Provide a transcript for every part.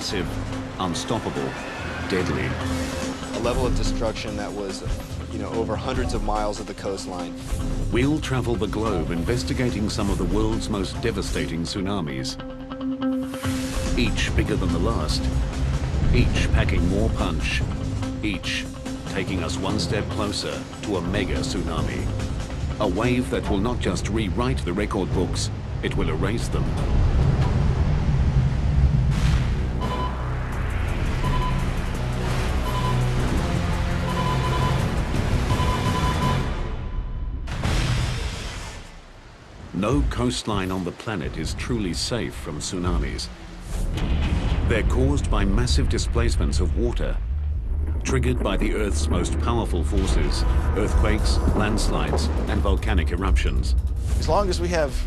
massive, unstoppable, deadly. A level of destruction that was, over hundreds of miles of the coastline. We'll travel the globe investigating some of the world's most devastating tsunamis. Each bigger than the last, each packing more punch, each taking us one step closer to a mega tsunami. A wave that will not just rewrite the record books, it will erase them. No coastline on the planet is truly safe from tsunamis. They're caused by massive displacements of water, triggered by the Earth's most powerful forces, earthquakes, landslides, and volcanic eruptions. As long as we have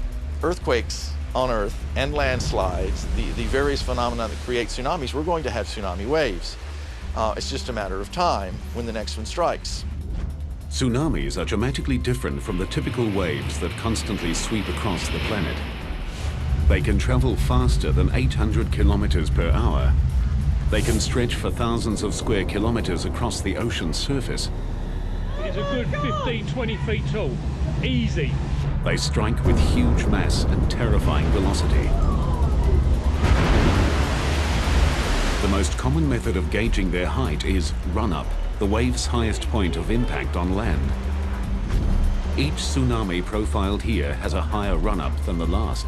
earthquakes on Earth and landslides, the various phenomena that create tsunamis, we're going to have tsunami waves. It's just a matter of time when the next one strikes. Tsunamis are dramatically different from the typical waves that constantly sweep across the planet. They can travel faster than 800 kilometers per hour. They can stretch for thousands of square kilometers across the ocean's surface. It's a good 15, 20 feet tall. Easy. They strike with huge mass and terrifying velocity. The most common method of gauging their height is run-up, the wave's highest point of impact on land. Each tsunami profiled here has a higher run-up than the last.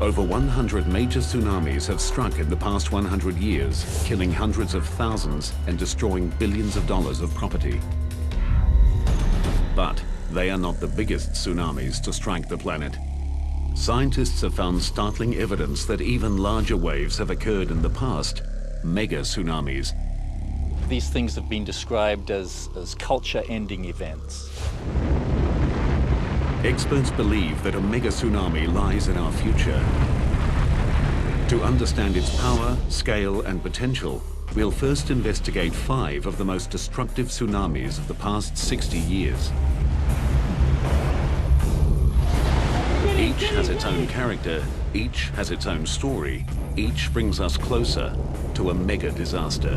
Over 100 major tsunamis have struck in the past 100 years, killing hundreds of thousands and destroying billions of dollars of property. But they are not the biggest tsunamis to strike the planet. Scientists have found startling evidence that even larger waves have occurred in the past, mega tsunamis. These things have been described as culture-ending events. Experts believe that a mega tsunami lies in our future. To understand its power, scale, and potential, we'll first investigate 5 of the most destructive tsunamis of the past 60 years. Each has its own character, each has its own story, each brings us closer to a mega disaster.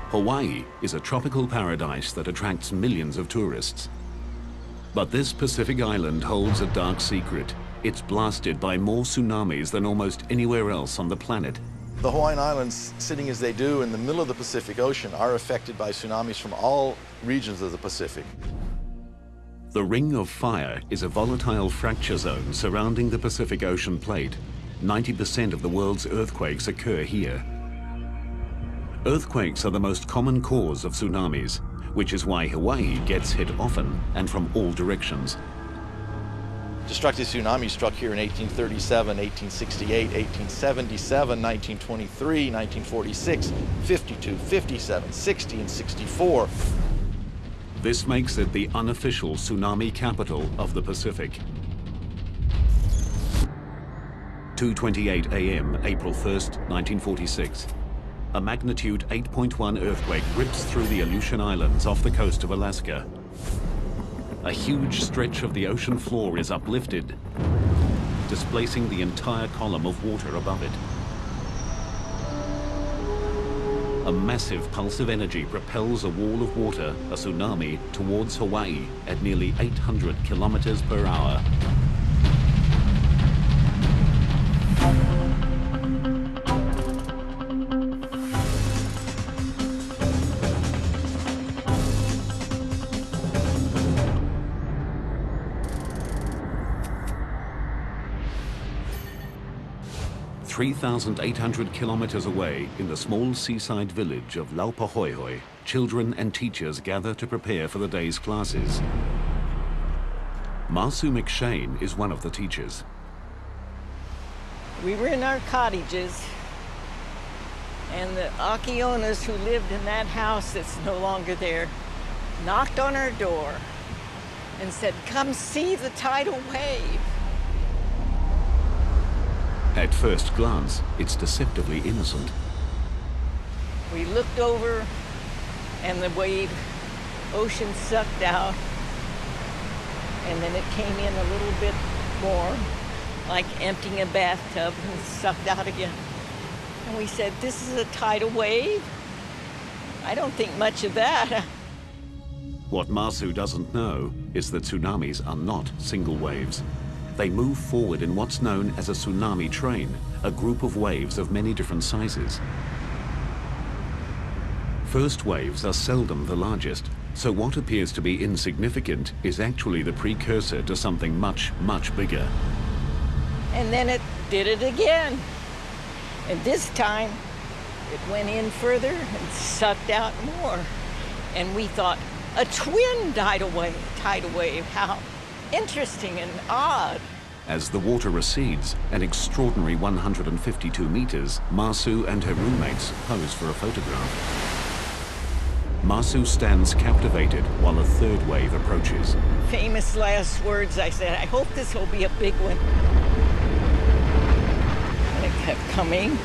Hawaii is a tropical paradise that attracts millions of tourists. But this Pacific island holds a dark secret. It's blasted by more tsunamis than almost anywhere else on the planet. The Hawaiian Islands, sitting as they do in the middle of the Pacific Ocean, are affected by tsunamis from all regions of the Pacific. The Ring of Fire is a volatile fracture zone surrounding the Pacific Ocean plate. 90% of the world's earthquakes occur here. Earthquakes are the most common cause of tsunamis, which is why Hawaii gets hit often and from all directions. Destructive tsunamis struck here in 1837, 1868, 1877, 1923, 1946, 52, 57, 60, and 64. This makes it the unofficial tsunami capital of the Pacific. 2:28 a.m., April 1st, 1946. A magnitude 8.1 earthquake rips through the Aleutian Islands off the coast of Alaska. A huge stretch of the ocean floor is uplifted, displacing the entire column of water above it. A massive pulse of energy propels a wall of water, a tsunami, towards Hawaii at nearly 800 kilometers per hour. (3,800 kilometers away in the small seaside village of Laupahoehoe, children and teachers gather to prepare for the day's classes. Marsu McShane is one of the teachers. We were in our cottages, and the Akionas who lived in that house that's no longer there knocked on our door and said, "Come see the tidal wave." At first glance, it's deceptively innocent. We looked over, and the wave ocean sucked out, and then it came in a little bit more, like emptying a bathtub, and sucked out again. And we said, this is a tidal wave? I don't think much of that. What Masu doesn't know is that tsunamis are not single waves. They move forward in what's known as a tsunami train, a group of waves of many different sizes. First waves are seldom the largest, so what appears to be insignificant is actually the precursor to something much, much bigger. And then it did it again. And this time, it went in further and sucked out more. And we thought, a twin tidal wave, how interesting and odd. As the water recedes, an extraordinary 152 meters, Masu and her roommates pose for a photograph. Masu stands captivated while a third wave approaches. Famous last words, I said, I hope this will be a big one. And it kept coming.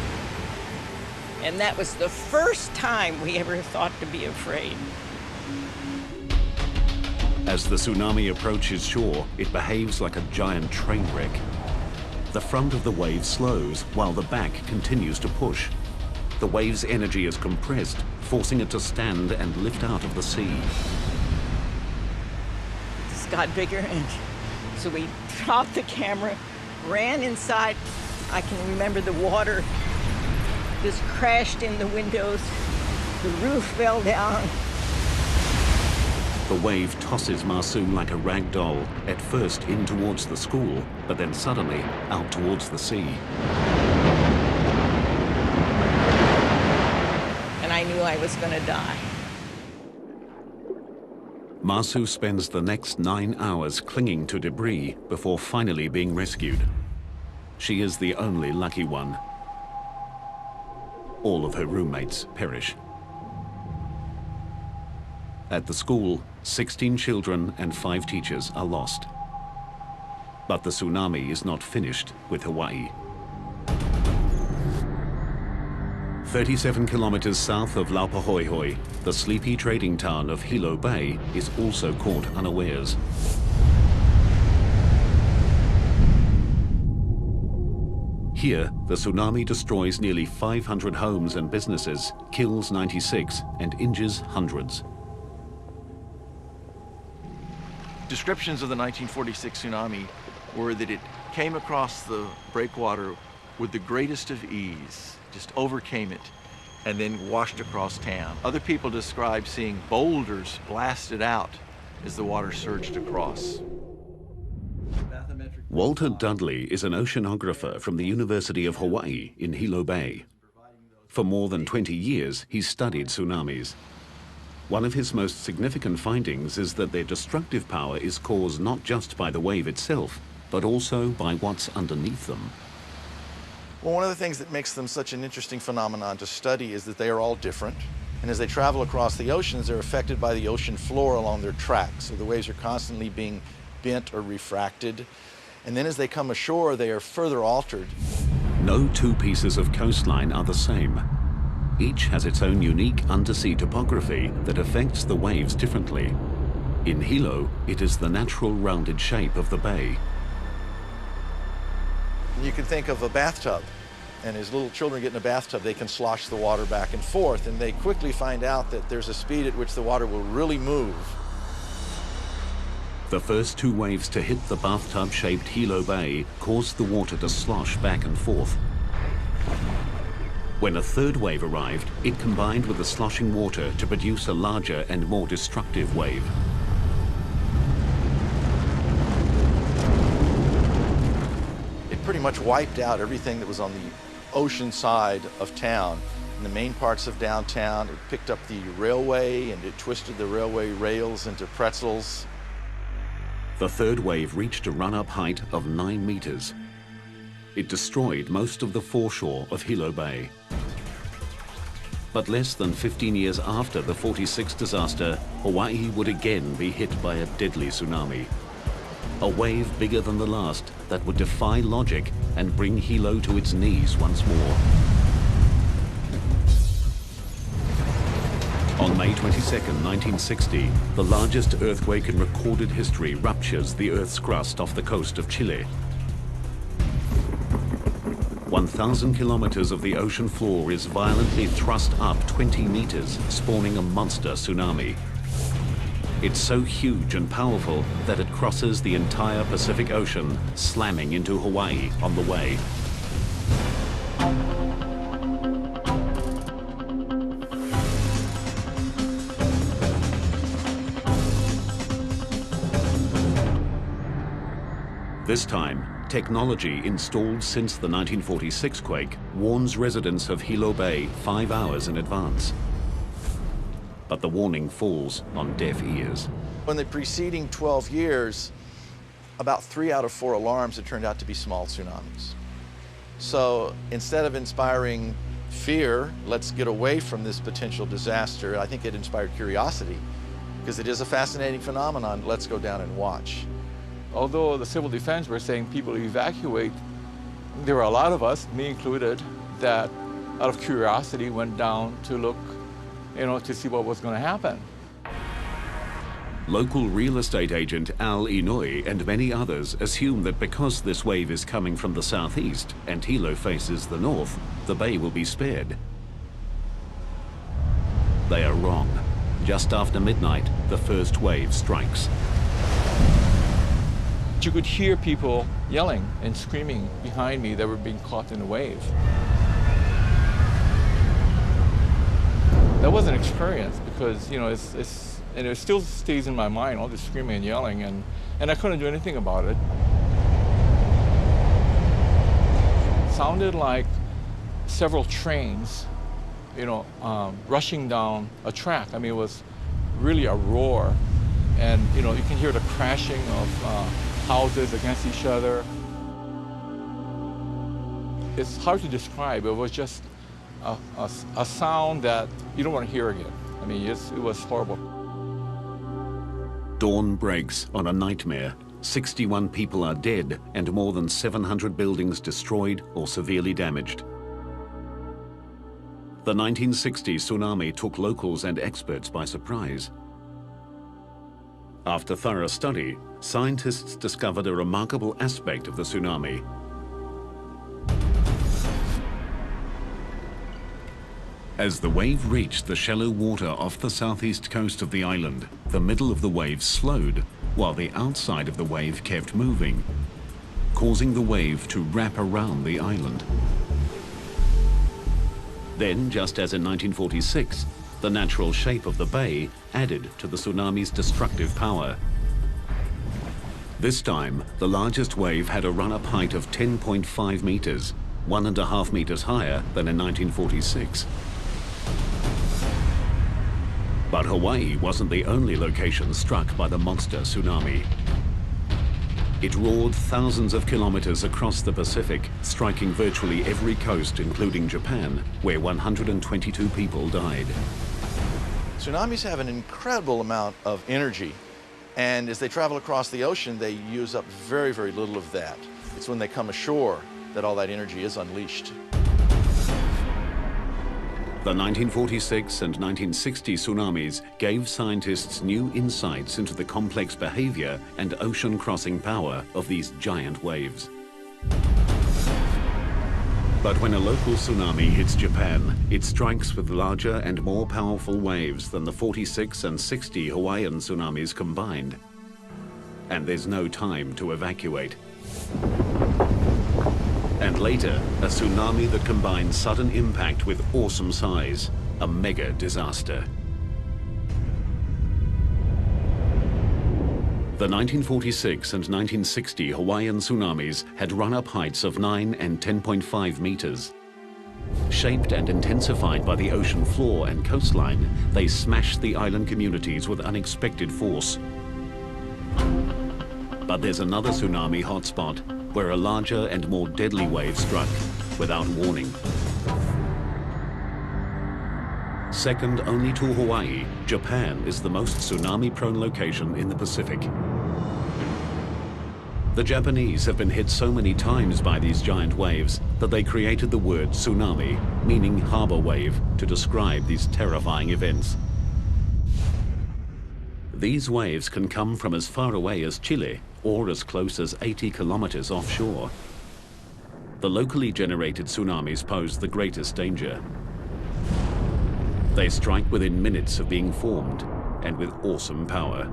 And that was the first time we ever thought to be afraid. As the tsunami approaches shore, it behaves like a giant train wreck. The front of the wave slows while the back continues to push. The wave's energy is compressed, forcing it to stand and lift out of the sea. This got bigger, and so we dropped the camera, ran inside. I can remember the water just crashed in the windows. The roof fell down. The wave tosses Masu like a rag doll, at first in towards the school, but then suddenly out towards the sea. And I knew I was going to die. Masu spends the next 9 hours clinging to debris before finally being rescued. She is the only lucky one. All of her roommates perish. At the school, 16 children and 5 teachers are lost. But the tsunami is not finished with Hawaii. 37 kilometers south of Laupahoehoe, the sleepy trading town of Hilo Bay is also caught unawares. Here, the tsunami destroys nearly 500 homes and businesses, kills 96, and injures hundreds. Descriptions of the 1946 tsunami were that it came across the breakwater with the greatest of ease, just overcame it, and then washed across town. Other people describe seeing boulders blasted out as the water surged across. Walter Dudley is an oceanographer from the University of Hawaii in Hilo Bay. For more than 20 years, he's studied tsunamis. One of his most significant findings is that their destructive power is caused not just by the wave itself, but also by what's underneath them. Well, one of the things that makes them such an interesting phenomenon to study is that they are all different. And as they travel across the oceans, they're affected by the ocean floor along their tracks. So the waves are constantly being bent or refracted. And then as they come ashore, they are further altered. No two pieces of coastline are the same. Each has its own unique undersea topography that affects the waves differently. In Hilo, it is the natural rounded shape of the bay. You can think of a bathtub, and as little children get in a bathtub, they can slosh the water back and forth, and they quickly find out that there's a speed at which the water will really move. The first 2 waves to hit the bathtub-shaped Hilo Bay caused the water to slosh back and forth. When a third wave arrived, it combined with the sloshing water to produce a larger and more destructive wave. It pretty much wiped out everything that was on the ocean side of town. In the main parts of downtown, it picked up the railway and it twisted the railway rails into pretzels. The third wave reached a run-up height of 9 meters. It destroyed most of the foreshore of Hilo Bay. But less than 15 years after the '46 disaster, Hawaii would again be hit by a deadly tsunami. A wave bigger than the last that would defy logic and bring Hilo to its knees once more. On May 22, 1960, the largest earthquake in recorded history ruptures the Earth's crust off the coast of Chile. 1,000 kilometers of the ocean floor is violently thrust up 20 meters, spawning a monster tsunami. It's so huge and powerful that it crosses the entire Pacific Ocean, slamming into Hawaii on the way. This time, technology installed since the 1946 quake warns residents of Hilo Bay 5 hours in advance. But the warning falls on deaf ears. In the preceding 12 years, about 3 out of 4 alarms had turned out to be small tsunamis. So instead of inspiring fear, let's get away from this potential disaster, I think it inspired curiosity, because it is a fascinating phenomenon. Let's go down and watch. Although the civil defense were saying people evacuate, there were a lot of us, me included, that out of curiosity went down to look, to see what was going to happen. Local real estate agent Al Inouye and many others assume that because this wave is coming from the southeast and Hilo faces the north, the bay will be spared. They are wrong. Just after midnight, the first wave strikes. You could hear people yelling and screaming behind me that were being caught in the wave. That was an experience because, and it still stays in my mind, all this screaming and yelling, and I couldn't do anything about it. It sounded like several trains, rushing down a track. I mean, it was really a roar, and, you can hear the crashing of houses against each other. It's hard to describe. It was just a sound that you don't want to hear again. I mean, it was horrible. Dawn breaks on a nightmare. 61 people are dead and more than 700 buildings destroyed or severely damaged. The 1960 tsunami took locals and experts by surprise. After thorough study, scientists discovered a remarkable aspect of the tsunami. As the wave reached the shallow water off the southeast coast of the island, the middle of the wave slowed, while the outside of the wave kept moving, causing the wave to wrap around the island. Then, just as in 1946, the natural shape of the bay added to the tsunami's destructive power. This time, the largest wave had a run-up height of 10.5 meters, 1.5 meters higher than in 1946. But Hawaii wasn't the only location struck by the monster tsunami. It roared thousands of kilometers across the Pacific, striking virtually every coast, including Japan, where 122 people died. Tsunamis have an incredible amount of energy, and as they travel across the ocean, they use up very, very little of that. It's when they come ashore that all that energy is unleashed. The 1946 and 1960 tsunamis gave scientists new insights into the complex behavior and ocean-crossing power of these giant waves. But when a local tsunami hits Japan, it strikes with larger and more powerful waves than the 46 and 60 Hawaiian tsunamis combined. And there's no time to evacuate. And later, a tsunami that combines sudden impact with awesome size, a mega disaster. The 1946 and 1960 Hawaiian tsunamis had run-up heights of 9 and 10.5 meters. Shaped and intensified by the ocean floor and coastline, they smashed the island communities with unexpected force. But there's another tsunami hotspot where a larger and more deadly wave struck without warning. Second only to Hawaii, Japan is the most tsunami-prone location in the Pacific. The Japanese have been hit so many times by these giant waves that they created the word tsunami, meaning harbor wave, to describe these terrifying events. These waves can come from as far away as Chile or as close as 80 kilometers offshore. The locally generated tsunamis pose the greatest danger. They strike within minutes of being formed and with awesome power.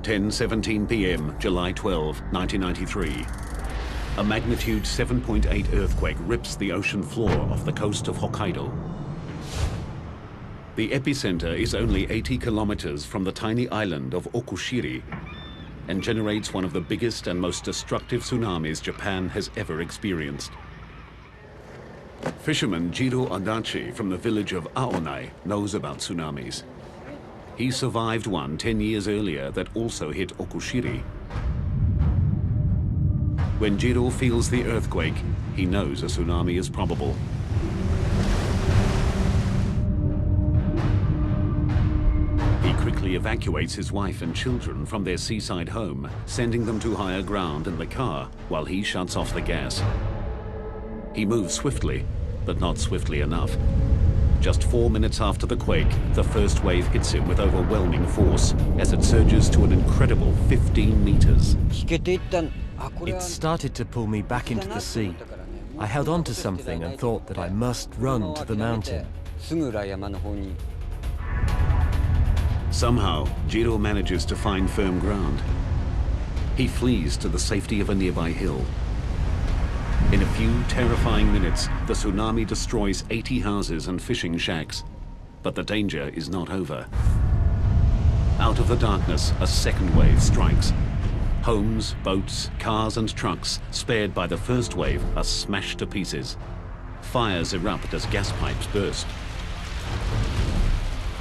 (10:17 p.m., July 12, 1993). A magnitude 7.8 earthquake rips the ocean floor off the coast of Hokkaido. The epicenter is only 80 kilometers from the tiny island of Okushiri and generates one of the biggest and most destructive tsunamis Japan has ever experienced. Fisherman Jiro Adachi from the village of Aonai knows about tsunamis. He survived one 10 years earlier that also hit Okushiri. When Jiro feels the earthquake, he knows a tsunami is probable. He quickly evacuates his wife and children from their seaside home, sending them to higher ground in the car while he shuts off the gas. He moves swiftly, but not swiftly enough. Just 4 minutes after the quake, the first wave hits him with overwhelming force as it surges to an incredible 15 meters. It started to pull me back into the sea. I held on to something and thought that I must run to the mountain. Somehow, Jiro manages to find firm ground. He flees to the safety of a nearby hill. In a few terrifying minutes, the tsunami destroys 80 houses and fishing shacks. But the danger is not over. Out of the darkness, a second wave strikes. Homes, boats, cars and trucks spared by the first wave are smashed to pieces. Fires erupt as gas pipes burst.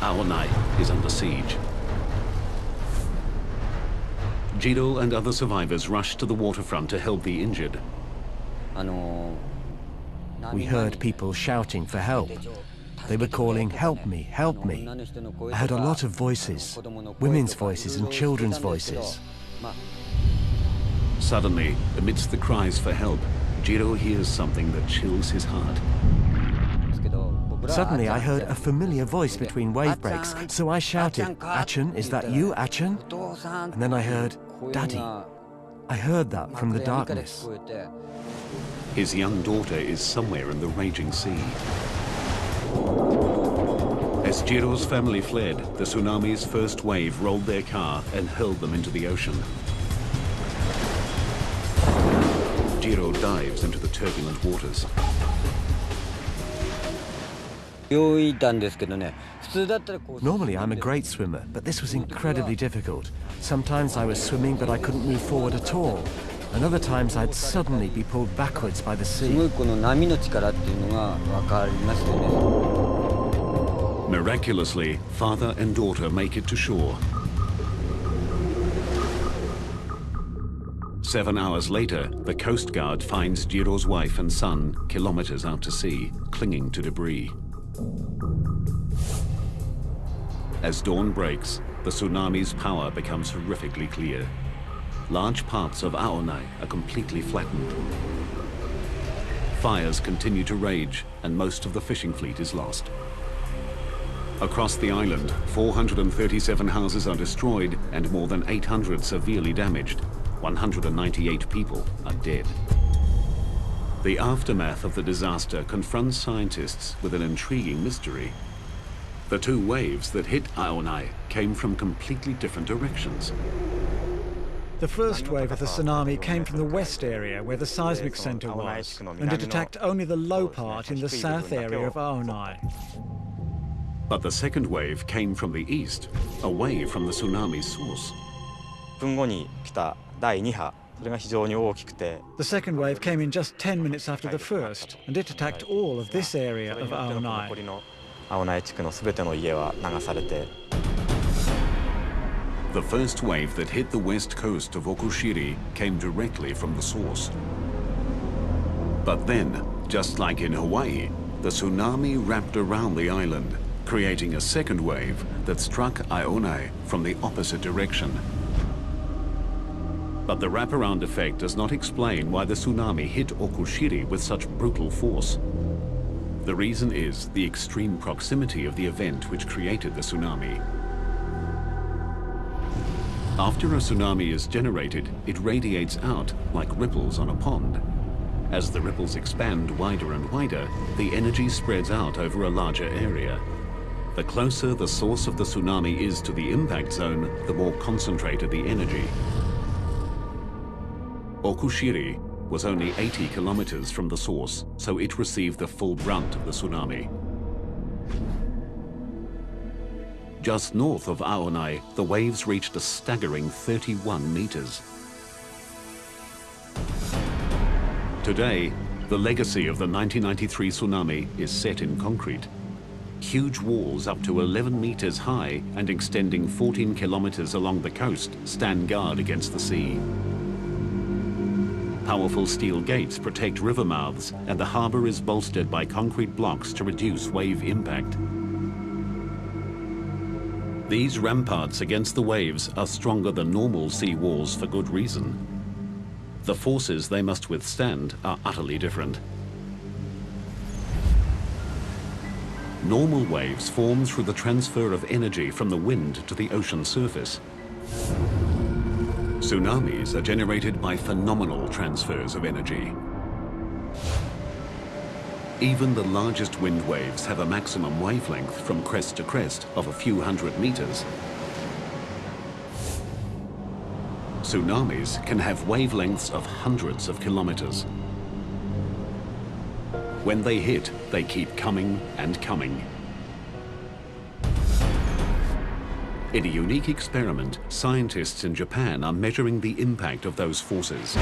Aonai is under siege. Jiro and other survivors rush to the waterfront to help the injured. We heard people shouting for help. They were calling, "Help me, help me." I heard a lot of voices, women's voices and children's voices. Suddenly, amidst the cries for help, Jiro hears something that chills his heart. Suddenly I heard a familiar voice between wave breaks, so I shouted, "Achan, is that you, Achan?" And then I heard, "Daddy." I heard that from the darkness. His young daughter is somewhere in the raging sea. As Jiro's family fled, the tsunami's first wave rolled their car and hurled them into the ocean. Jiro dives into the turbulent waters. Normally I'm a great swimmer, but this was incredibly difficult. Sometimes I was swimming, but I couldn't move forward at all. And other times I'd suddenly be pulled backwards by the sea. Miraculously, father and daughter make it to shore. 7 hours later, the Coast Guard finds Jiro's wife and son kilometers out to sea, clinging to debris. As dawn breaks, the tsunami's power becomes horrifically clear. Large parts of Aonai are completely flattened. Fires continue to rage, and most of the fishing fleet is lost. Across the island, 437 houses are destroyed and more than 800 severely damaged. 198 people are dead. The aftermath of the disaster confronts scientists with an intriguing mystery. The two waves that hit Aonai came from completely different directions. The first wave of the tsunami came from the west area where the seismic center was, and it attacked only the low part in the south area of Aonai. But the second wave came from the east, away from the tsunami's source. The second wave came in just 10 minutes after the first, and it attacked all of this area of Aonai. The first wave that hit the west coast of Okushiri came directly from the source. But then, just like in Hawaii, the tsunami wrapped around the island, creating a second wave that struck Aonai from the opposite direction. But the wraparound effect does not explain why the tsunami hit Okushiri with such brutal force. The reason is the extreme proximity of the event which created the tsunami. After a tsunami is generated, it radiates out like ripples on a pond. As the ripples expand wider and wider, the energy spreads out over a larger area. The closer the source of the tsunami is to the impact zone, the more concentrated the energy. Okushiri was only 80 kilometers from the source, so it received the full brunt of the tsunami. Just north of Aonai, the waves reached a staggering 31 meters. Today, the legacy of the 1993 tsunami is set in concrete. Huge walls up to 11 meters high and extending 14 kilometers along the coast stand guard against the sea. Powerful steel gates protect river mouths, and the harbor is bolstered by concrete blocks to reduce wave impact. These ramparts against the waves are stronger than normal sea walls for good reason. The forces they must withstand are utterly different. Normal waves form through the transfer of energy from the wind to the ocean surface. Tsunamis are generated by phenomenal transfers of energy. Even the largest wind waves have a maximum wavelength from crest to crest of a few hundred meters. Tsunamis can have wavelengths of hundreds of kilometers. When they hit, they keep coming and coming. In a unique experiment, scientists in Japan are measuring the impact of those forces.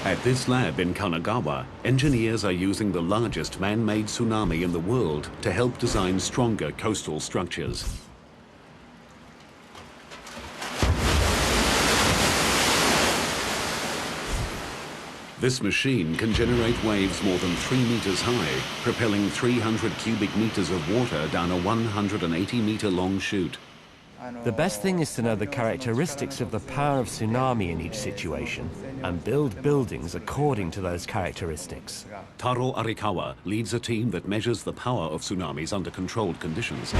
At this lab in Kanagawa, engineers are using the largest man-made tsunami in the world to help design stronger coastal structures. This machine can generate waves more than 3 meters high, propelling 300 cubic meters of water down a 180-meter long chute. The best thing is to know the characteristics of the power of tsunami in each situation and build buildings according to those characteristics. Taro Arikawa leads a team that measures the power of tsunamis under controlled conditions.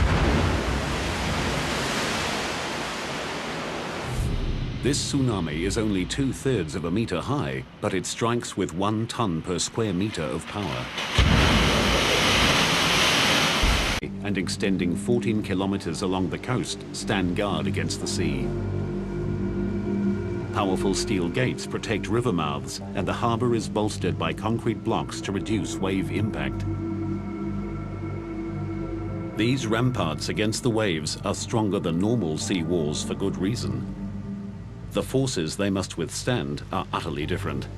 This tsunami is only 2/3 of a meter high, but it strikes with 1 ton per square meter of power. And extending 14 kilometers along the coast, stand guard against the sea. Powerful steel gates protect river mouths, and the harbor is bolstered by concrete blocks to reduce wave impact. These ramparts against the waves are stronger than normal sea walls for good reason. The forces they must withstand are utterly different.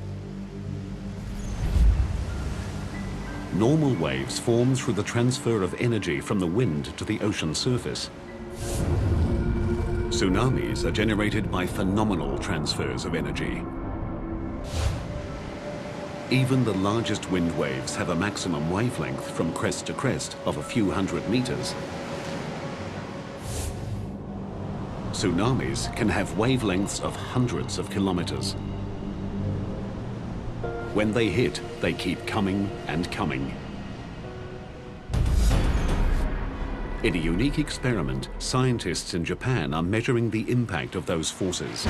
Normal waves form through the transfer of energy from the wind to the ocean surface. Tsunamis are generated by phenomenal transfers of energy. Even the largest wind waves have a maximum wavelength from crest to crest of a few hundred meters. Tsunamis can have wavelengths of hundreds of kilometers. When they hit, they keep coming and coming. In a unique experiment, scientists in Japan are measuring the impact of those forces.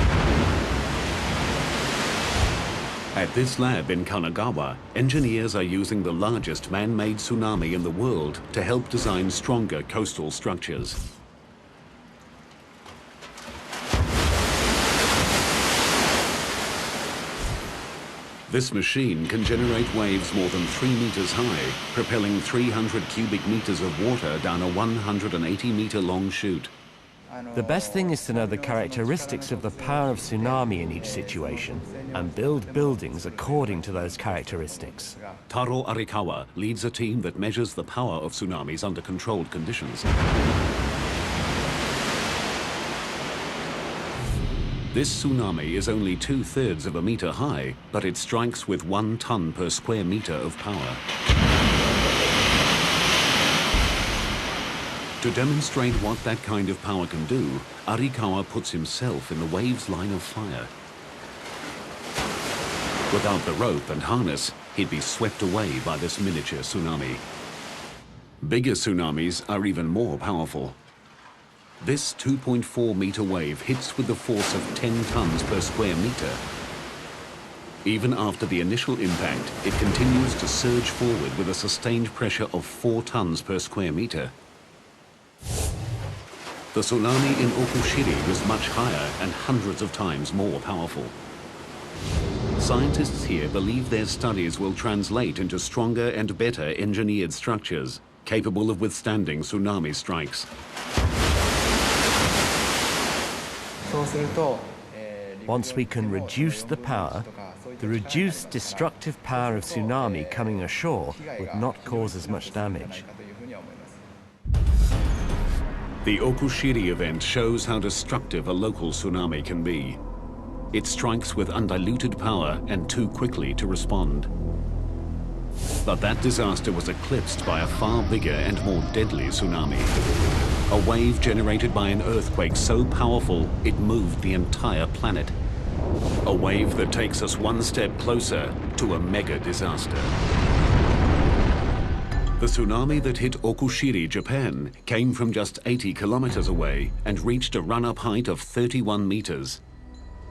At this lab in Kanagawa, engineers are using the largest man-made tsunami in the world to help design stronger coastal structures. This machine can generate waves more than 3 meters high, propelling 300 cubic meters of water down a 180-meter long chute. The best thing is to know the characteristics of the power of tsunami in each situation and build buildings according to those characteristics. Taro Arikawa leads a team that measures the power of tsunamis under controlled conditions. This tsunami is only 2/3 of a meter high, but it strikes with 1 ton per square meter of power. To demonstrate what that kind of power can do, Arikawa puts himself in the wave's line of fire. Without the rope and harness, he'd be swept away by this miniature tsunami. Bigger tsunamis are even more powerful. This 2.4-meter wave hits with the force of 10 tons per square meter. Even after the initial impact, it continues to surge forward with a sustained pressure of 4 tons per square meter. The tsunami in Okushiri was much higher and hundreds of times more powerful. Scientists here believe their studies will translate into stronger and better engineered structures, capable of withstanding tsunami strikes. Once we can reduce the power, the reduced destructive power of tsunami coming ashore would not cause as much damage. The Okushiri event shows how destructive a local tsunami can be. It strikes with undiluted power and too quickly to respond. But that disaster was eclipsed by a far bigger and more deadly tsunami. A wave generated by an earthquake so powerful it moved the entire planet. A wave that takes us one step closer to a mega disaster. The tsunami that hit Okushiri, Japan, came from just 80 kilometers away and reached a run-up height of 31 meters.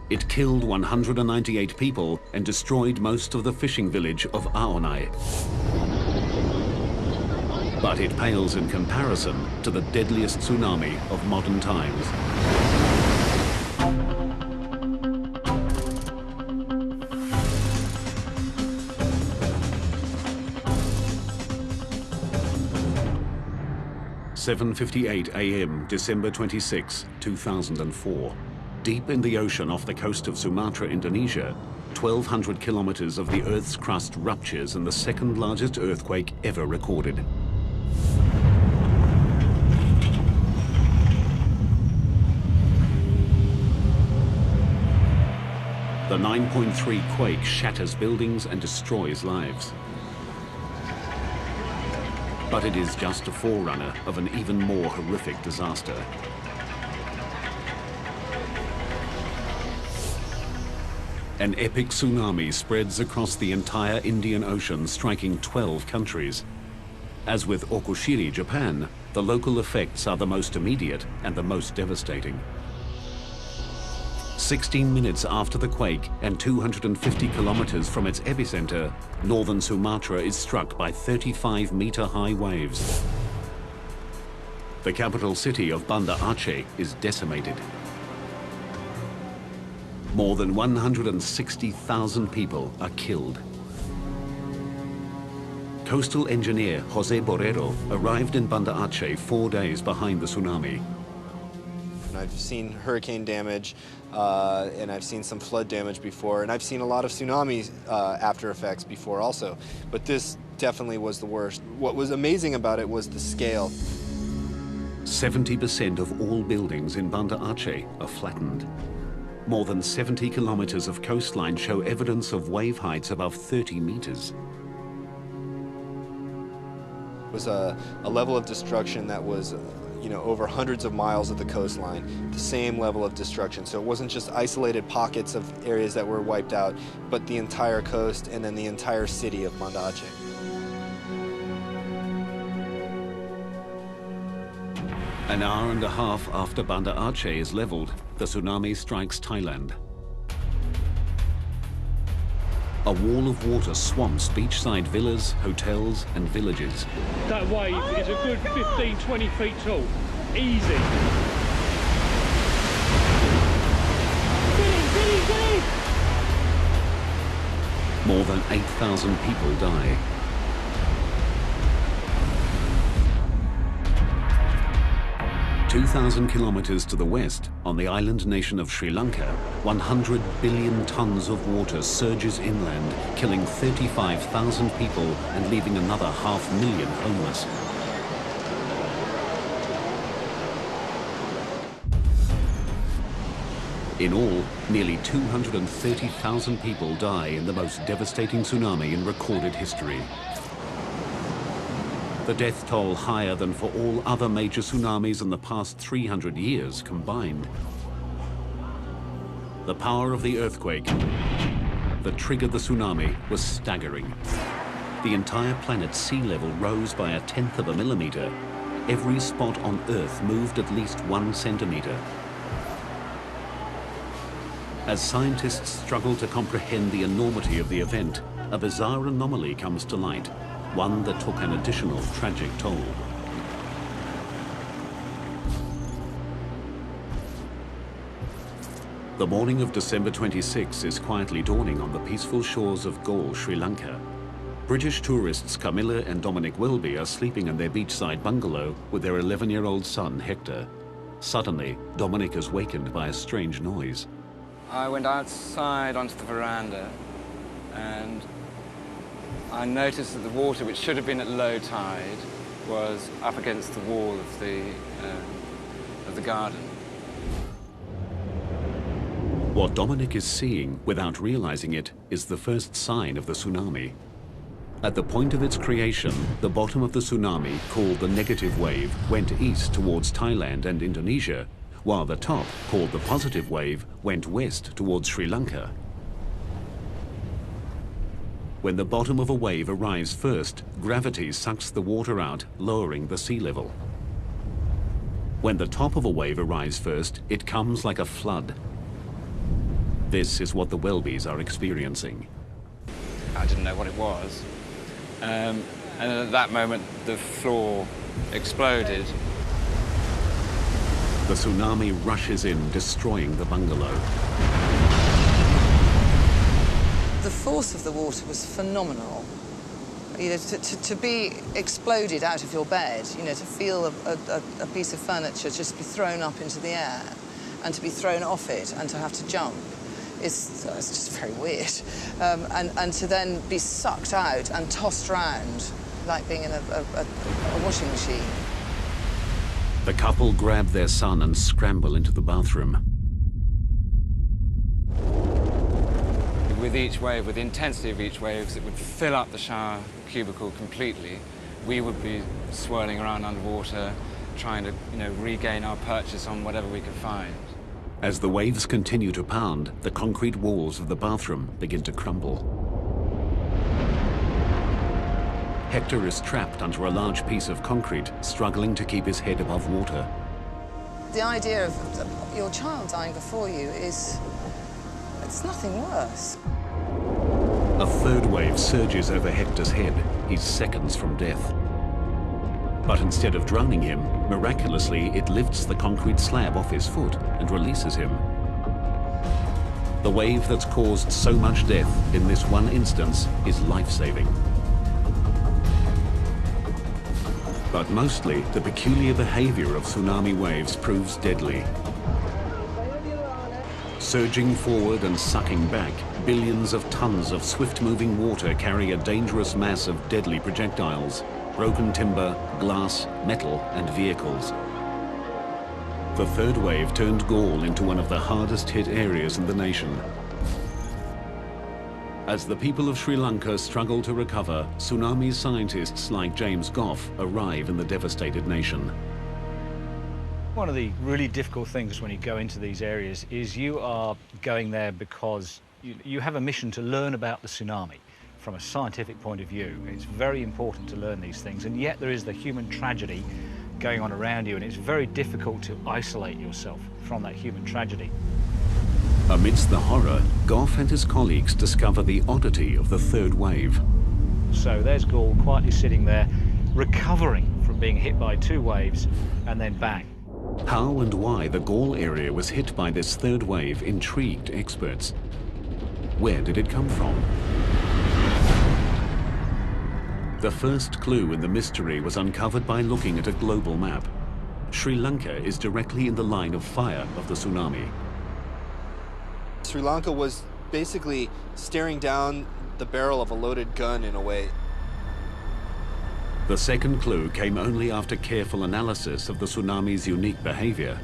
It killed 198 people and destroyed most of the fishing village of Aonai. But it pales in comparison to the deadliest tsunami of modern times. (7:58 a.m. December 26, 2004). Deep in the ocean off the coast of Sumatra, Indonesia, 1,200 kilometers of the Earth's crust ruptures in the second largest earthquake ever recorded. The 9.3 quake shatters buildings and destroys lives. But it is just a forerunner of an even more horrific disaster. An epic tsunami spreads across the entire Indian Ocean, striking 12 countries. As with Okushiri, Japan, the local effects are the most immediate and the most devastating. 16 minutes after the quake and 250 kilometers from its epicenter, northern Sumatra is struck by 35-meter-high waves. The capital city of Banda Aceh is decimated. More than 160,000 people are killed. Coastal engineer Jose Borrero arrived in Banda Aceh 4 days behind the tsunami. I've seen hurricane damage, and I've seen some flood damage before, and I've seen a lot of tsunami after effects before also, but this definitely was the worst. What was amazing about it was the scale. 70% of all buildings in Banda Aceh are flattened. More than 70 kilometers of coastline show evidence of wave heights above 30 meters. It was a level of destruction that was over hundreds of miles of the coastline, the same level of destruction. So it wasn't just isolated pockets of areas that were wiped out, but the entire coast and then the entire city of Banda Aceh. An hour and a half after Banda Aceh is leveled, the tsunami strikes Thailand. A wall of water swamps beachside villas, hotels, and villages. That wave is a good 15, 20 feet tall. Easy. Get in! More than 8,000 people die. (2,000 kilometers to the west, on the island nation of Sri Lanka, 100 billion tons of water surges inland, killing 35,000 people and leaving another 500,000 homeless. In all, nearly 230,000 people die in the most devastating tsunami in recorded history. the death toll higher than for all other major tsunamis in the past 300 years combined. The power of the earthquake that triggered the tsunami was staggering. The entire planet's sea level rose by 1/10 of a millimeter. Every spot on Earth moved at least 1 centimeter. As scientists struggle to comprehend the enormity of the event, a bizarre anomaly comes to light, one that took an additional tragic toll. The morning of December 26 is quietly dawning on the peaceful shores of Galle, Sri Lanka. British tourists Camilla and Dominic Welby are sleeping in their beachside bungalow with their 11-year-old son, Hector. Suddenly, Dominic is wakened by a strange noise. I went outside onto the veranda and I noticed that the water, which should have been at low tide, was up against the wall of the garden. What Dominic is seeing, without realizing it, is the first sign of the tsunami. At the point of its creation, the bottom of the tsunami, called the negative wave, went east towards Thailand and Indonesia, while the top, called the positive wave, went west towards Sri Lanka. When the bottom of a wave arrives first, gravity sucks the water out, lowering the sea level. When the top of a wave arrives first, it comes like a flood. This is what the Welbys are experiencing. I didn't know what it was. And at that moment, the floor exploded. The tsunami rushes in, destroying the bungalow. The force of the water was phenomenal. You know, to be exploded out of your bed, you know, to feel a piece of furniture just be thrown up into the air and to be thrown off it and to have to jump. It's just very weird. And to then be sucked out and tossed around like being in a washing machine. The couple grab their son and scramble into the bathroom. With each wave, with the intensity of each wave, it would fill up the shower cubicle completely. We would be swirling around underwater, trying to, you know, regain our purchase on whatever we could find. As the waves continue to pound, the concrete walls of the bathroom begin to crumble. Hector is trapped under a large piece of concrete, struggling to keep his head above water. The idea of your child dying before you it's nothing worse. A third wave surges over Hector's head. He's seconds from death. But instead of drowning him, miraculously, it lifts the concrete slab off his foot and releases him. The wave that's caused so much death in this one instance is life-saving. But mostly, the peculiar behavior of tsunami waves proves deadly. Surging forward and sucking back, billions of tons of swift-moving water carry a dangerous mass of deadly projectiles. Broken timber, glass, metal, and vehicles. The third wave turned Galle into one of the hardest hit areas in the nation. As the people of Sri Lanka struggle to recover, tsunami scientists like James Goff arrive in the devastated nation. One of the really difficult things when you go into these areas is you are going there because you have a mission to learn about the tsunami. From a scientific point of view, it's very important to learn these things, and yet there is the human tragedy going on around you, and it's very difficult to isolate yourself from that human tragedy. Amidst the horror, Goff and his colleagues discover the oddity of the third wave. So there's Galle quietly sitting there, recovering from being hit by 2 waves, and then bang. How and why the Galle area was hit by this third wave intrigued experts. Where did it come from? The first clue in the mystery was uncovered by looking at a global map. Sri Lanka is directly in the line of fire of the tsunami. Sri Lanka was basically staring down the barrel of a loaded gun in a way. The second clue came only after careful analysis of the tsunami's unique behavior.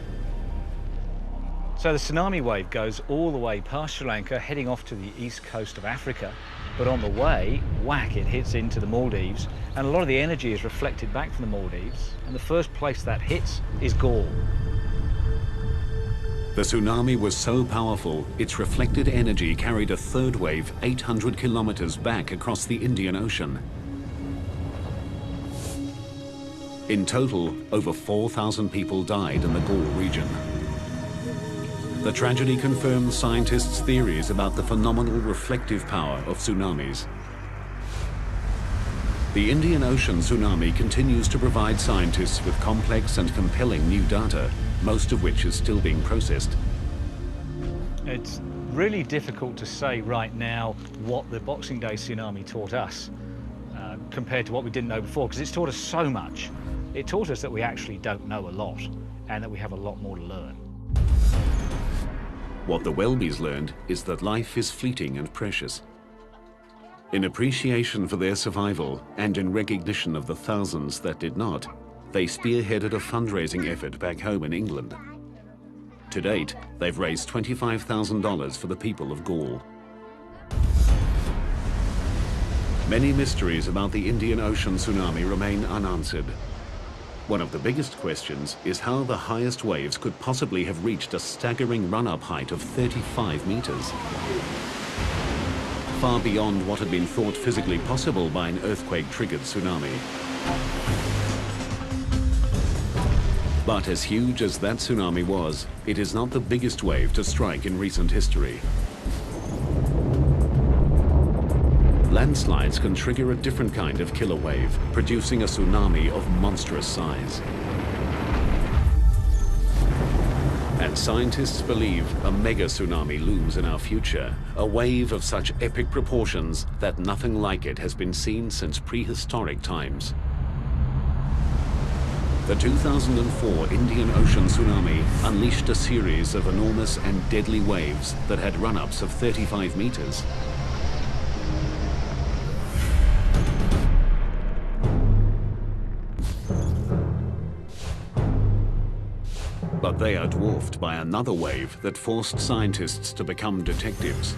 So the tsunami wave goes all the way past Sri Lanka, heading off to the east coast of Africa, But on the way, whack, it hits into the Maldives, and a lot of the energy is reflected back from the Maldives, and the first place that hits is Galle. The tsunami was so powerful, its reflected energy carried a third wave 800 kilometers back across the Indian Ocean. In total, over 4,000 people died in the Galle region. The tragedy confirmed scientists' theories about the phenomenal reflective power of tsunamis. The Indian Ocean tsunami continues to provide scientists with complex and compelling new data, most of which is still being processed. It's really difficult to say right now what the Boxing Day tsunami taught us compared to what we didn't know before, because it's taught us so much. It taught us that we actually don't know a lot and that we have a lot more to learn. What the Welbys learned is that life is fleeting and precious. In appreciation for their survival and in recognition of the thousands that did not, they spearheaded a fundraising effort back home in England. To date, they've raised $25,000 for the people of Galle. Many mysteries about the Indian Ocean tsunami remain unanswered. One of the biggest questions is how the highest waves could possibly have reached a staggering run-up height of 35 meters. Far beyond what had been thought physically possible by an earthquake-triggered tsunami. But as huge as that tsunami was, it is not the biggest wave to strike in recent history. Landslides can trigger a different kind of killer wave, producing a tsunami of monstrous size. And scientists believe a mega tsunami looms in our future, a wave of such epic proportions that nothing like it has been seen since prehistoric times. The 2004 Indian Ocean tsunami unleashed a series of enormous and deadly waves that had run-ups of 35 meters. But they are dwarfed by another wave that forced scientists to become detectives.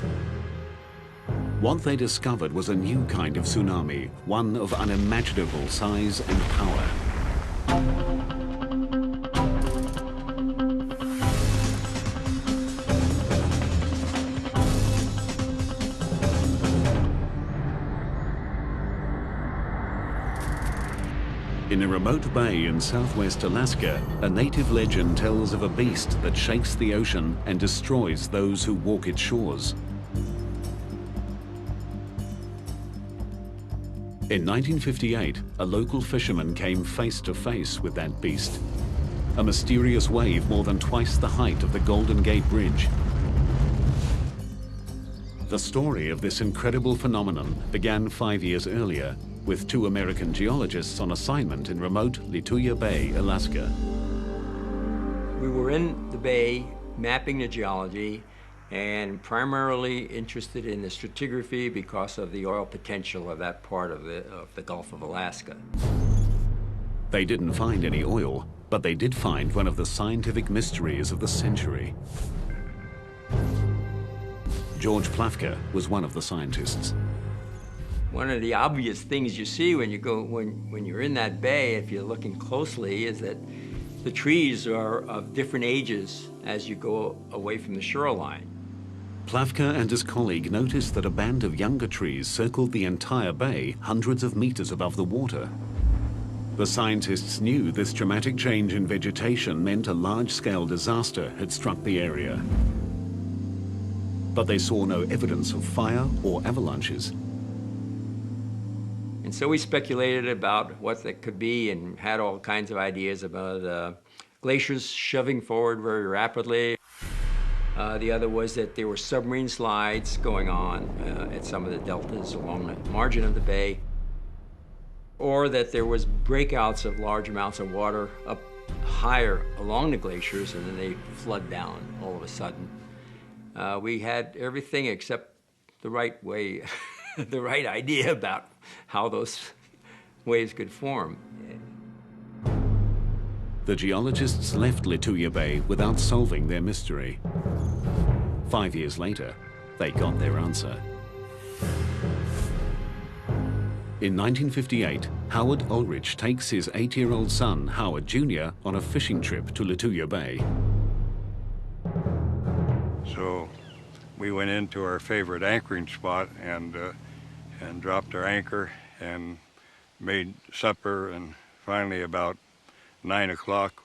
What they discovered was a new kind of tsunami, one of unimaginable size and power. In a remote bay in southwest Alaska, a native legend tells of a beast that shakes the ocean and destroys those who walk its shores. In 1958, a local fisherman came face to face with that beast, a mysterious wave more than twice the height of the Golden Gate Bridge. The story of this incredible phenomenon began 5 years earlier, with 2 American geologists on assignment in remote Lituya Bay, Alaska. We were in the bay mapping the geology and primarily interested in the stratigraphy because of the oil potential of that part of the Gulf of Alaska. They didn't find any oil, but they did find one of the scientific mysteries of the century. George Plafka was one of the scientists. One of the obvious things you see when you're in that bay, if you're looking closely, is that the trees are of different ages as you go away from the shoreline. Plafka and his colleague noticed that a band of younger trees circled the entire bay hundreds of meters above the water. The scientists knew this dramatic change in vegetation meant a large-scale disaster had struck the area. But they saw no evidence of fire or avalanches. And so we speculated about what that could be and had all kinds of ideas about glaciers shoving forward very rapidly. The other was that there were submarine slides going on at some of the deltas along the margin of the bay, or that there was breakouts of large amounts of water up higher along the glaciers and then they flood down all of a sudden. We had everything except the right way, the right idea about how those waves could form. The geologists left Lituya Bay without solving their mystery. 5 years later, they got their answer. In 1958, Howard Ulrich takes his 8-year-old son, Howard Jr., on a fishing trip to Lituya Bay. So we went into our favorite anchoring spot and dropped our anchor and made supper, and finally about 9 o'clock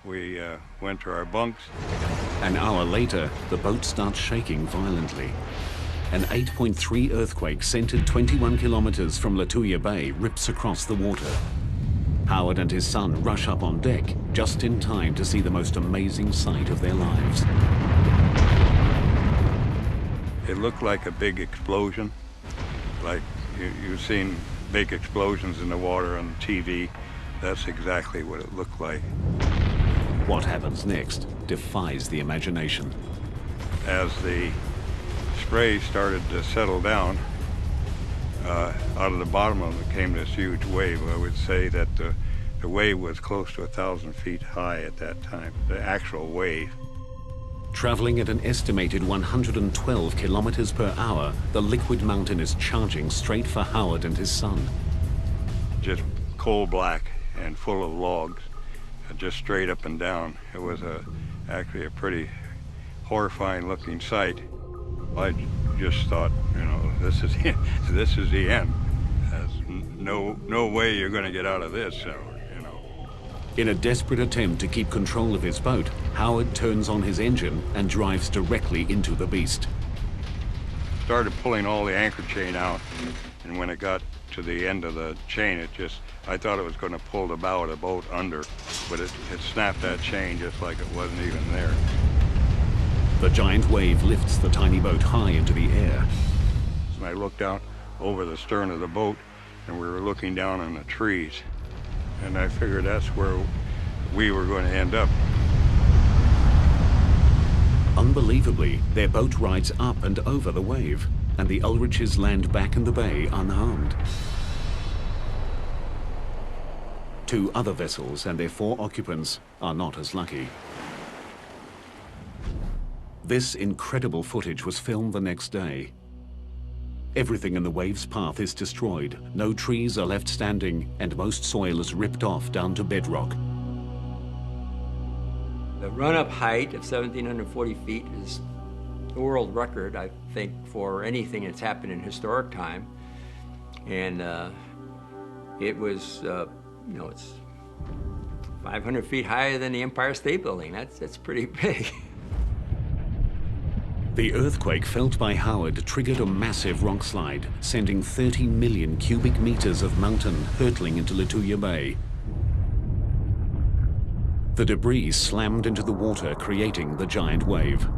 we went to our bunks. An hour later, the boat starts shaking violently. An 8.3 earthquake centered 21 kilometers from Lituya Bay rips across the water. Howard and his son rush up on deck just in time to see the most amazing sight of their lives. It looked like a big explosion, like you've seen big explosions in the water on TV. That's exactly what it looked like. What happens next defies the imagination. As the spray started to settle down, out of the bottom of it came this huge wave. I would say that the wave was close to 1,000 feet high at that time, the actual wave. Traveling at an estimated 112 kilometers per hour, the liquid mountain is charging straight for Howard and his son. Just coal black and full of logs, just straight up and down. It was actually a pretty horrifying looking sight. I just thought, you know, this is the end. There's no way you're going to get out of this, you know. In a desperate attempt to keep control of his boat, Howard turns on his engine and drives directly into the beast. Started pulling all the anchor chain out, and when it got to the end of the chain, I thought it was going to pull the bow of the boat under, but it snapped that chain just like it wasn't even there. The giant wave lifts the tiny boat high into the air. And I looked out over the stern of the boat, and we were looking down on the trees. And I figured that's where we were going to end up. Unbelievably, their boat rides up and over the wave, and the Ulriches land back in the bay unharmed. 2 other vessels and their 4 occupants are not as lucky. This incredible footage was filmed the next day. Everything in the wave's path is destroyed, no trees are left standing, and most soil is ripped off down to bedrock. The run-up height of 1,740 feet is the world record, I think, for anything that's happened in historic time. And it was, you know, it's 500 feet higher than the Empire State Building. That's pretty big. The earthquake felt by Howard triggered a massive rock slide, sending 30 million cubic meters of mountain hurtling into Lituya Bay. The debris slammed into the water, creating the giant wave.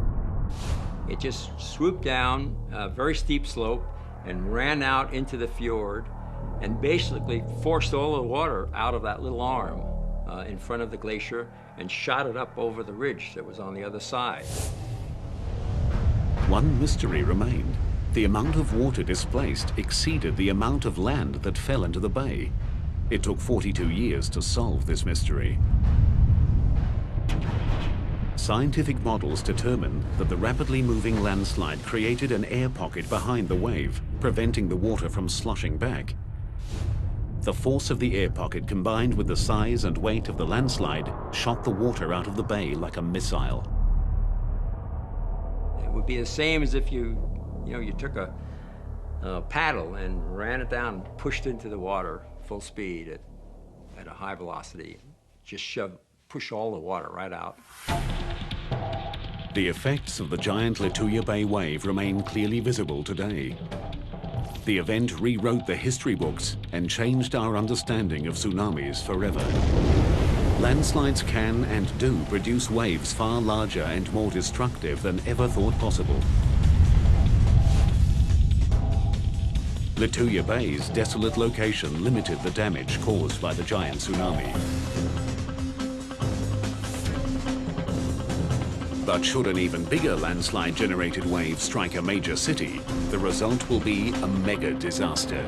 It just swooped down a very steep slope and ran out into the fjord and basically forced all the water out of that little arm in front of the glacier and shot it up over the ridge that was on the other side. One mystery remained. The amount of water displaced exceeded the amount of land that fell into the bay. It took 42 years to solve this mystery. Scientific models determined that the rapidly moving landslide created an air pocket behind the wave, preventing the water from sloshing back. The force of the air pocket combined with the size and weight of the landslide shot the water out of the bay like a missile. It would be the same as if you took a paddle and ran it down and pushed into the water full speed at a high velocity. Just push all the water right out. The effects of the giant Lituya Bay wave remain clearly visible today. The event rewrote the history books and changed our understanding of tsunamis forever. Landslides can and do produce waves far larger and more destructive than ever thought possible. Lituya Bay's desolate location limited the damage caused by the giant tsunami. But should an even bigger landslide-generated wave strike a major city, the result will be a mega disaster.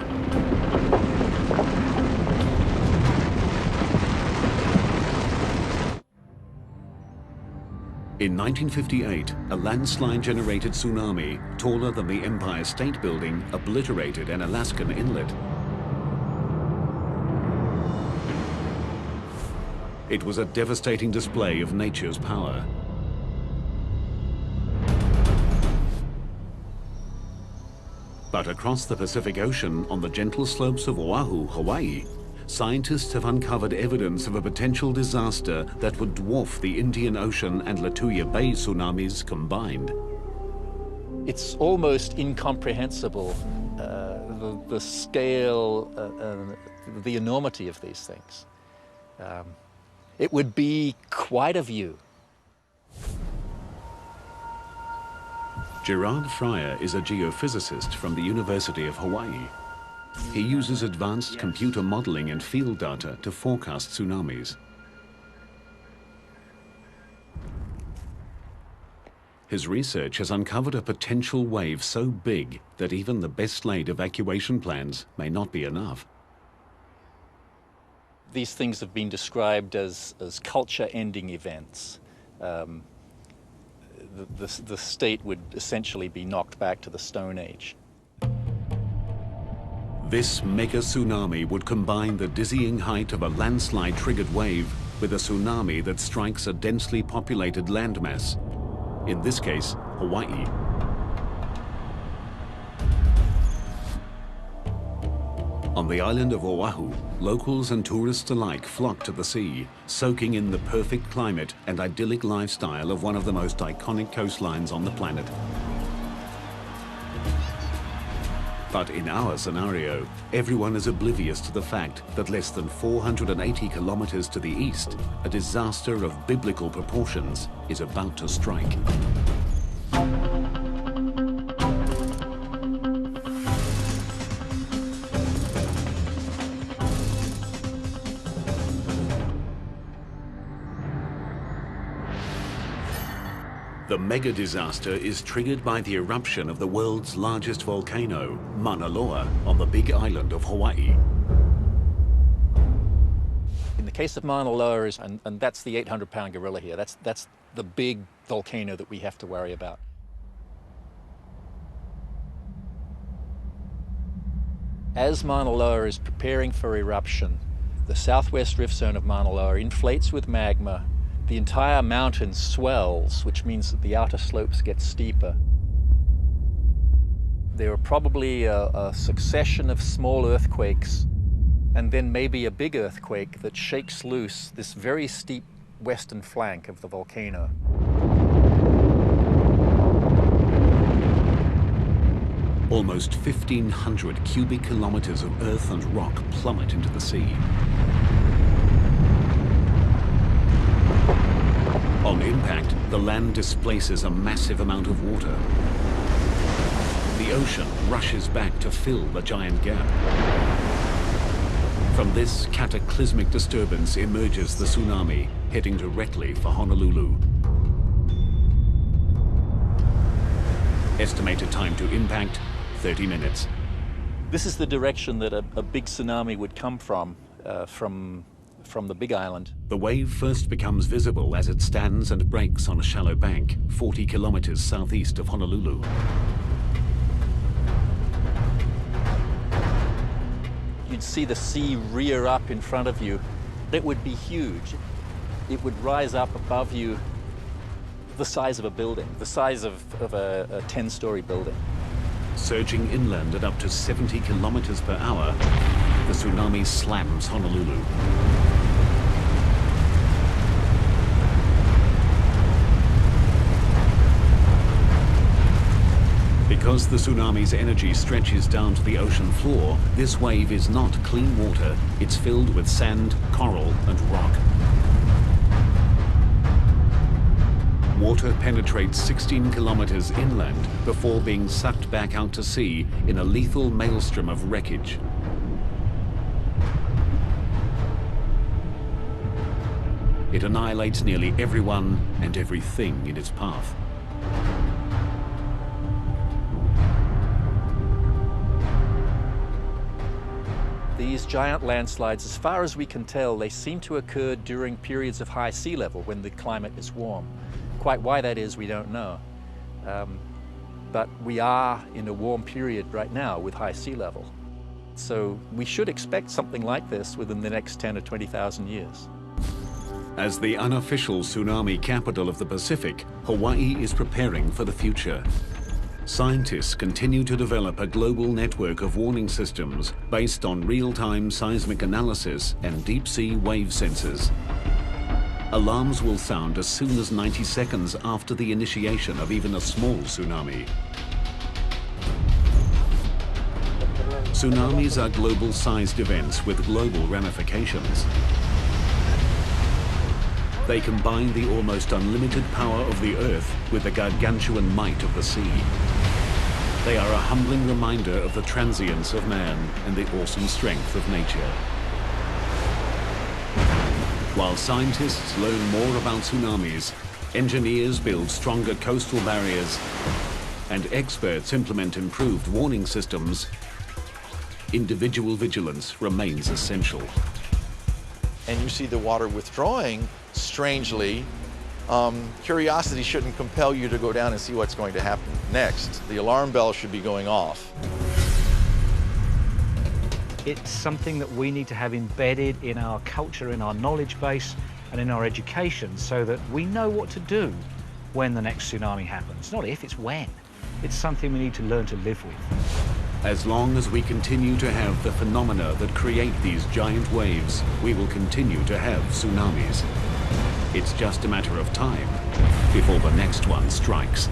In 1958, a landslide-generated tsunami taller than the Empire State Building obliterated an Alaskan inlet. It was a devastating display of nature's power. But across the Pacific Ocean, on the gentle slopes of Oahu, Hawaii, scientists have uncovered evidence of a potential disaster that would dwarf the Indian Ocean and Lituya Bay tsunamis combined. It's almost incomprehensible, the scale, the enormity of these things. It would be quite a view. Gerard Fryer is a geophysicist from the University of Hawaii. He uses advanced computer modeling and field data to forecast tsunamis. His research has uncovered a potential wave so big that even the best laid evacuation plans may not be enough. These things have been described as culture-ending events. The state would essentially be knocked back to the Stone Age. This mega tsunami would combine the dizzying height of a landslide-triggered wave with a tsunami that strikes a densely populated landmass, in this case, Hawaii. On the island of Oahu, locals and tourists alike flock to the sea, soaking in the perfect climate and idyllic lifestyle of one of the most iconic coastlines on the planet. But in our scenario, everyone is oblivious to the fact that less than 480 kilometers to the east, a disaster of biblical proportions is about to strike. The mega disaster is triggered by the eruption of the world's largest volcano, Mauna Loa, on the big island of Hawaii. In the case of Mauna Loa, and that's the 800-pound gorilla here, that's the big volcano that we have to worry about. As Mauna Loa is preparing for eruption, the southwest rift zone of Mauna Loa inflates with magma. The entire mountain swells, which means that the outer slopes get steeper. There are probably a succession of small earthquakes, and then maybe a big earthquake that shakes loose this very steep western flank of the volcano. Almost 1,500 cubic kilometers of earth and rock plummet into the sea. On impact, the land displaces a massive amount of water. The ocean rushes back to fill the giant gap. From this cataclysmic disturbance emerges the tsunami, heading directly for Honolulu. Estimated time to impact, 30 minutes. This is the direction that a big tsunami would come from the Big Island. The wave first becomes visible as it stands and breaks on a shallow bank, 40 kilometers southeast of Honolulu. You'd see the sea rear up in front of you. It would be huge. It would rise up above you the size of a building, the size of a 10-story building. Surging inland at up to 70 kilometers per hour, the tsunami slams Honolulu. Because the tsunami's energy stretches down to the ocean floor, this wave is not clean water. It's filled with sand, coral, and rock. Water penetrates 16 kilometers inland before being sucked back out to sea in a lethal maelstrom of wreckage. It annihilates nearly everyone and everything in its path. These giant landslides, as far as we can tell, they seem to occur during periods of high sea level when the climate is warm. Quite why that is, we don't know. But we are in a warm period right now with high sea level. So we should expect something like this within the next 10 or 20,000 years. As the unofficial tsunami capital of the Pacific, Hawaii is preparing for the future. Scientists continue to develop a global network of warning systems based on real-time seismic analysis and deep-sea wave sensors. Alarms will sound as soon as 90 seconds after the initiation of even a small tsunami. Tsunamis are global-sized events with global ramifications. They combine the almost unlimited power of the Earth with the gargantuan might of the sea. They are a humbling reminder of the transience of man and the awesome strength of nature. While scientists learn more about tsunamis, engineers build stronger coastal barriers, and experts implement improved warning systems, individual vigilance remains essential. And you see the water withdrawing, strangely, curiosity shouldn't compel you to go down and see what's going to happen next. The alarm bell should be going off. It's something that we need to have embedded in our culture, in our knowledge base, and in our education so that we know what to do when the next tsunami happens. Not if, it's when. It's something we need to learn to live with. As long as we continue to have the phenomena that create these giant waves, we will continue to have tsunamis. It's just a matter of time before the next one strikes.